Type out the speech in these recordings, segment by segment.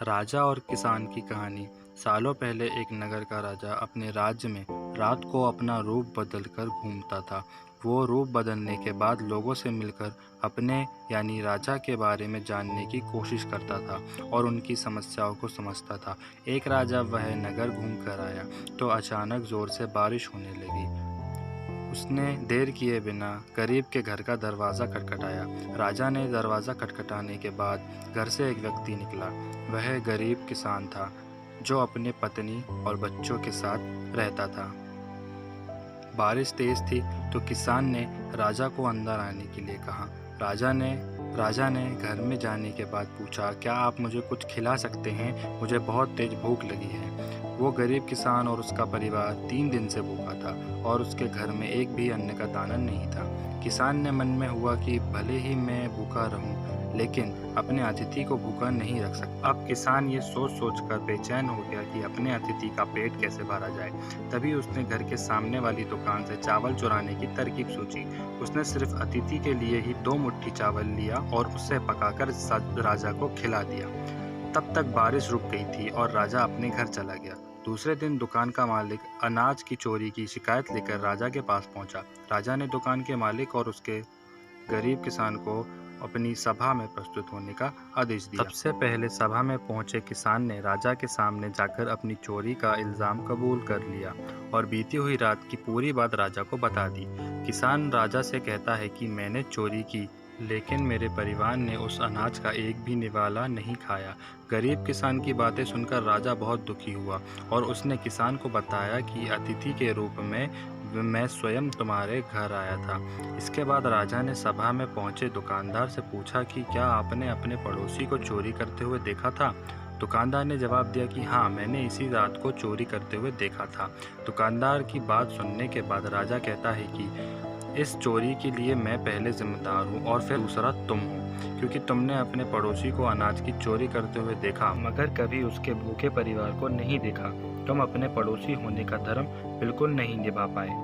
राजा और किसान की कहानी। सालों पहले एक नगर का राजा अपने राज्य में रात को अपना रूप बदलकर घूमता था। वो रूप बदलने के बाद लोगों से मिलकर अपने यानी राजा के बारे में जानने की कोशिश करता था और उनकी समस्याओं को समझता था। एक राजा वह नगर घूम कर आया तो अचानक जोर से बारिश होने लगी। उसने देर किए बिना गरीब के घर का दरवाज़ा खटखटाया। राजा ने दरवाज़ा खटखटाने के बाद घर से एक व्यक्ति निकला। वह गरीब किसान था जो अपने पत्नी और बच्चों के साथ रहता था। बारिश तेज थी तो किसान ने राजा को अंदर आने के लिए कहा। राजा ने घर में जाने के बाद पूछा, क्या आप मुझे कुछ खिला सकते हैं? मुझे बहुत तेज भूख लगी है। वो गरीब किसान और उसका परिवार 3 दिन से भूखा था और उसके घर में एक भी अन्न का दाना नहीं था। किसान ने मन में हुआ कि भले ही मैं भूखा रहूं, लेकिन अपने अतिथि को भूखा नहीं रख सकता। अब किसान ये सोच कर बेचैन हो गया कि अपने अतिथि का पेट कैसे भरा जाए। तभी उसने घर के सामने वाली दुकान से चावल चुराने की तरकीब सोची। उसने सिर्फ अतिथि के लिए ही 2 मुट्ठी चावल लिया और उसे पकाकर राजा को खिला दिया। तब तक बारिश रुक गई थी और राजा अपने घर चला गया। दूसरे दिन दुकान का मालिक अनाज की चोरी की शिकायत लेकर राजा के पास पहुंचा। राजा ने दुकान के मालिक और उसके गरीब किसान को अपनी सभा में प्रस्तुत होने का आदेश दिया। सबसे पहले सभा में पहुंचे किसान ने राजा के सामने जाकर अपनी चोरी का इल्ज़ाम कबूल कर लिया और बीती हुई रात की पूरी बात राजा को बता दी। किसान राजा से कहता है कि मैंने चोरी की, लेकिन मेरे परिवार ने उस अनाज का एक भी निवाला नहीं खाया। गरीब किसान की बातें सुनकर राजा बहुत दुखी हुआ और उसने किसान को बताया कि अतिथि के रूप में मैं स्वयं तुम्हारे घर आया था। इसके बाद राजा ने सभा में पहुंचे दुकानदार से पूछा कि क्या आपने अपने पड़ोसी को चोरी करते हुए देखा था? दुकानदार ने जवाब दिया कि हाँ, मैंने इसी रात को चोरी करते हुए देखा था। दुकानदार की बात सुनने के बाद राजा कहता है कि इस चोरी के लिए मैं पहले जिम्मेदार हूँ और फिर दूसरा तुम हो, क्योंकि तुमने अपने पड़ोसी को अनाज की चोरी करते हुए देखा मगर कभी उसके भूखे परिवार को नहीं देखा। तुम अपने पड़ोसी होने का धर्म बिल्कुल नहीं निभा पाए।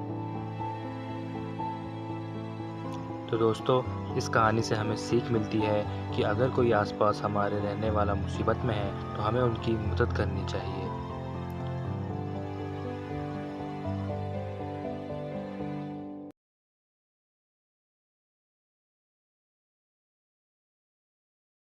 तो दोस्तों, इस कहानी से हमें सीख मिलती है कि अगर कोई आसपास हमारे रहने वाला मुसीबत में है तो हमें उनकी मदद करनी चाहिए।